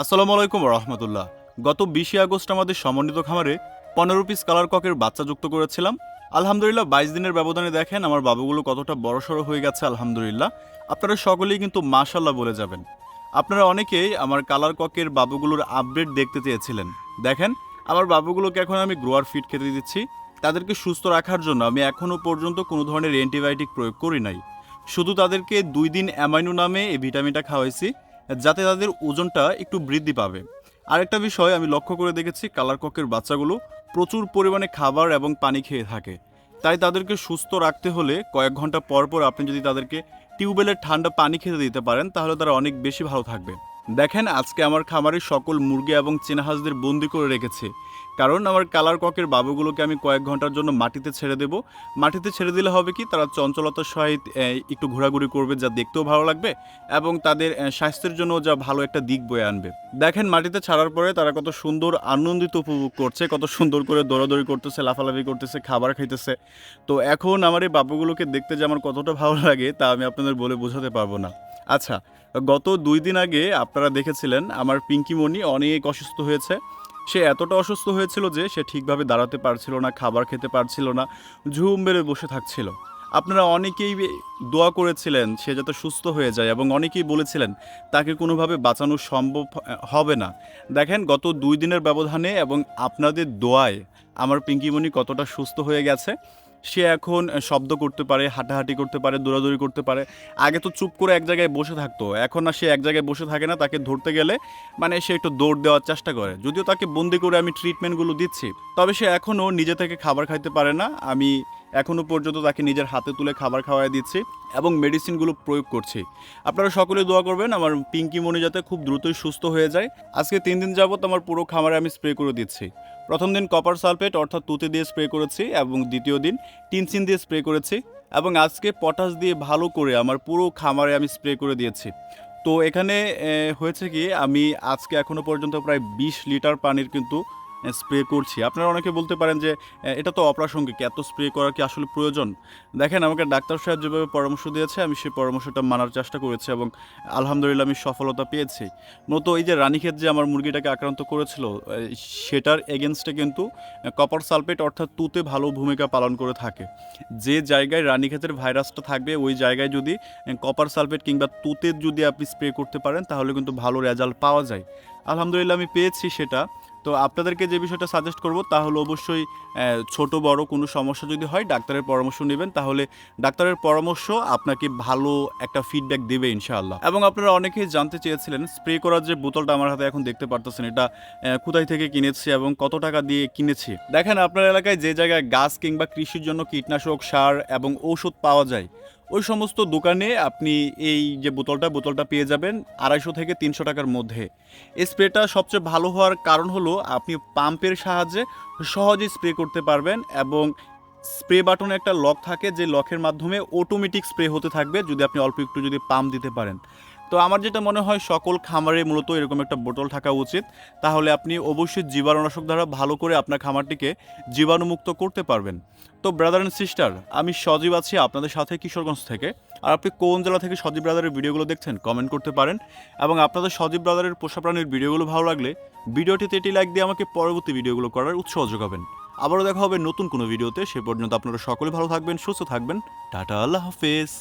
আসসালামু আলাইকুম রহমতুল্লাহ। গত 20 আগস্ট আমাদের সমন্বিত খামারে 15 পিস কালার ককের বাচ্চা যুক্ত করেছিলাম। আলহামদুলিল্লাহ 22 দিনের ব্যবধানে দেখেন আমার বাবুগুলো কতটা বড়সড় হয়ে গেছে। আলহামদুলিল্লাহ আপনারা সকলেই কিন্তু মাশাল্লাহ বলে যাবেন। আপনারা অনেকেই আমার কালার ককের বাবুগুলোর আপডেট দেখতে চেয়েছিলেন। দেখেন আমার বাবুগুলোকে এখন আমি গ্রোয়ার ফিড খেতে দিচ্ছি। তাদেরকে সুস্থ রাখার জন্য আমি এখনও পর্যন্ত কোনো ধরনের অ্যান্টিবায়োটিক প্রয়োগ করি নাই। শুধু তাদেরকে 2 দিন অ্যামাইনো নামে এই ভিটামিনটা খাওয়াইছি, যাতে তাদের ওজনটা একটু বৃদ্ধি পাবে। আরেকটা বিষয় আমি লক্ষ্য করে দেখেছি, কালার ককের বাচ্চাগুলো প্রচুর পরিমাণে খাবার এবং পানি খেয়ে থাকে। তাই তাদেরকে সুস্থ রাখতে হলে কয়েক ঘন্টা পর পর আপনি যদি তাদেরকে টিউবওয়েলের ঠান্ডা পানি খেতে দিতে পারেন তাহলে তারা অনেক বেশি ভালো থাকবে। দেখেন আজকে আমার খামারের সকল মুরগি এবং চীনা হাঁসদের বন্দি করে রেখেছি, কারণ আমার কালার ককের বাবুগুলোকে আমি কয়েক ঘন্টার জন্য মাটিতে ছেড়ে দেব। মাটিতে ছেড়ে দিলে হবে কি, তারা চঞ্চলতার সহিত একটু ঘোরাঘুরি করবে, যা দেখতেও ভালো লাগবে এবং তাদের স্বাস্থ্যের জন্য যা ভালো একটা দিক বয়ে আনবে। দেখেন মাটিতে ছাড়ার পরে তারা কত সুন্দর আনন্দিত উপভোগ করছে, কত সুন্দর করে দৌড়াদৌড়ি করতেছে, লাফালাফি করতেছে, খাবার খাইতেছে। তো এখন আমার এই বাবুগুলোকে দেখতে যে আমার কতটা ভালো লাগে তা আমি আপনাদের বলে বোঝাতে পারবো না। আচ্ছা, গত 2 দিন আগে আপনারা দেখেছিলেন আমার পিঙ্কিমণি অনেক অসুস্থ হয়েছে। সে এতটা অসুস্থ হয়েছিল যে সে ঠিকভাবে দাঁড়াতে পারছিল না, খাবার খেতে পারছিল না, ঝুম বেড়ে বসে থাকছিল। আপনারা অনেকেই দোয়া করেছিলেন সে যাতে সুস্থ হয়ে যায় এবং অনেকেই বলেছিলেন তাকে কোনোভাবে বাঁচানো সম্ভব হবে না। দেখেন গত 2 দিনের ব্যবধানে এবং আপনাদের দোয়ায় আমার পিঙ্কিমণি কতটা সুস্থ হয়ে গেছে। সে এখন শব্দ করতে পারে, হাঁটাহাঁটি করতে পারে, দৌড়াদৌড়ি করতে পারে। আগে তো চুপ করে এক জায়গায় বসে থাকতো, এখন আর সে এক জায়গায় বসে থাকে না। তাকে ধরতে গেলে মানে সে একটু দৌড় দেওয়ার চেষ্টা করে, যদিও তাকে বন্দি করে আমি ট্রিটমেন্টগুলো দিচ্ছি। তবে সে এখনও নিজে থেকে খাবার খাইতে পারে না। আমি এখনও পর্যন্ত তাকে নিজের হাতে তুলে খাবার খাওয়াই দিচ্ছি এবং মেডিসিনগুলো প্রয়োগ করছি। আপনারা সকলে দোয়া করবেন আমার পিঙ্কি মনি যাতে খুব দ্রুতই সুস্থ হয়ে যায়। আজকে 3 দিন যাবত আমার পুরো খামারে আমি স্প্রে করে দিচ্ছি। প্রথম দিন কপার সালফেট অর্থাৎ তুতে দিয়ে স্প্রে করেছি এবং দ্বিতীয় দিন টিনসিন দিয়ে স্প্রে করেছি এবং আজকে পটাশ দিয়ে ভালো করে আমার পুরো খামারে আমি স্প্রে করে দিয়েছি। তো এখানে হয়েছে কি, আমি আজকে এখনও পর্যন্ত প্রায় 20 লিটার পানির কিন্তু স্প্রে করছি। আপনারা অনেকে বলতে পারেন যে এটা তো অপ্রাসঙ্গিক, এত স্প্রে করার কি আসলে প্রয়োজন? দেখেন আমাকে ডাক্তার সাহেব যেভাবে পরামর্শ দিয়েছে আমি সেই পরামর্শটা মানার চেষ্টা করেছি এবং আলহামদুলিল্লাহ আমি সফলতা পেয়েছি। মূলত এই যে রানীক্ষেত যে আমার মুরগিটাকে আক্রান্ত করেছিল সেটার এগেনস্টে কিন্তু কপার সালফেট অর্থাৎ তুতে ভালো ভূমিকা পালন করে থাকে। যে জায়গায় রানীক্ষেতের ভাইরাসটা থাকবে ওই জায়গায় যদি কপার সালফেট কিংবা তুতে যদি আপনি স্প্রে করতে পারেন তাহলে কিন্তু ভালো রেজাল্ট পাওয়া যায়। আলহামদুলিল্লাহ আমি পেয়েছি সেটা। তো আপনাদেরকে যে বিষয়টা সাজেস্ট করব তা হলো অবশ্যই ছোট বড় কোনো সমস্যা যদি হয় ডাক্তারের পরামর্শ নেবেন, তাহলে ডাক্তারের পরামর্শ আপনাকে ভালো একটা ফিডব্যাক দেবে ইনশাআল্লাহ। এবং আপনারা অনেকেই জানতে চেয়েছিলেন স্প্রে করার যে বোতলটা আমার হাতে এখন দেখতে পারতেছেন, এটা কোথায় থেকে কিনেছি এবং কত টাকা দিয়ে কিনেছি। দেখেন আপনার এলাকায় যে জায়গায় গাছ কিংবা কৃষির জন্য কীটনাশক সার এবং ঔষধ পাওয়া যায় ওই সমস্ত দোকানে আপনি এই যে বোতলটা পেয়ে যাবেন 250 থেকে 300 টাকার মধ্যে। এই স্প্রেটা সবচেয়ে ভালো হওয়ার কারণ হলো আপনি পাম্পের সাহায্যে সহজেই স্প্রে করতে পারবেন এবং স্প্রে বাটনে একটা লক থাকে, যে লকের মাধ্যমে অটোমেটিক স্প্রে হতে থাকবে যদি আপনি অল্প একটু যদি পাম্প দিতে পারেন। তো আমার যেটা মনে হয় সকল খামারে মূলত এরকম একটা বোতল থাকা উচিত, তাহলে আপনি অবশ্যই জীবাণুনাশক দ্বারা ভালো করে আপনার খামারটিকে জীবাণুমুক্ত করতে পারবেন। তো ব্রাদার অ্যান্ড সিস্টার, আমি সজীব আছি আপনাদের সাথে কিশোরগঞ্জ থেকে। আর আপনি কোন জেলা থেকে সজীব ব্রাদারের ভিডিওগুলো দেখছেন কমেন্ট করতে পারেন এবং আপনাদের সজীব ব্রাদারের পোষা প্রাণীর ভিডিওগুলো ভালো লাগলে ভিডিওটিতে এটি লাইক দিয়ে আমাকে পরবর্তী ভিডিওগুলো করার উৎসাহ যোগাবেন। আবারও দেখা হবে নতুন কোনো ভিডিওতে। সে পর্যন্ত আপনারা সকলে ভালো থাকবেন, সুস্থ থাকবেন। টাটা, আল্লাহ হাফেজ।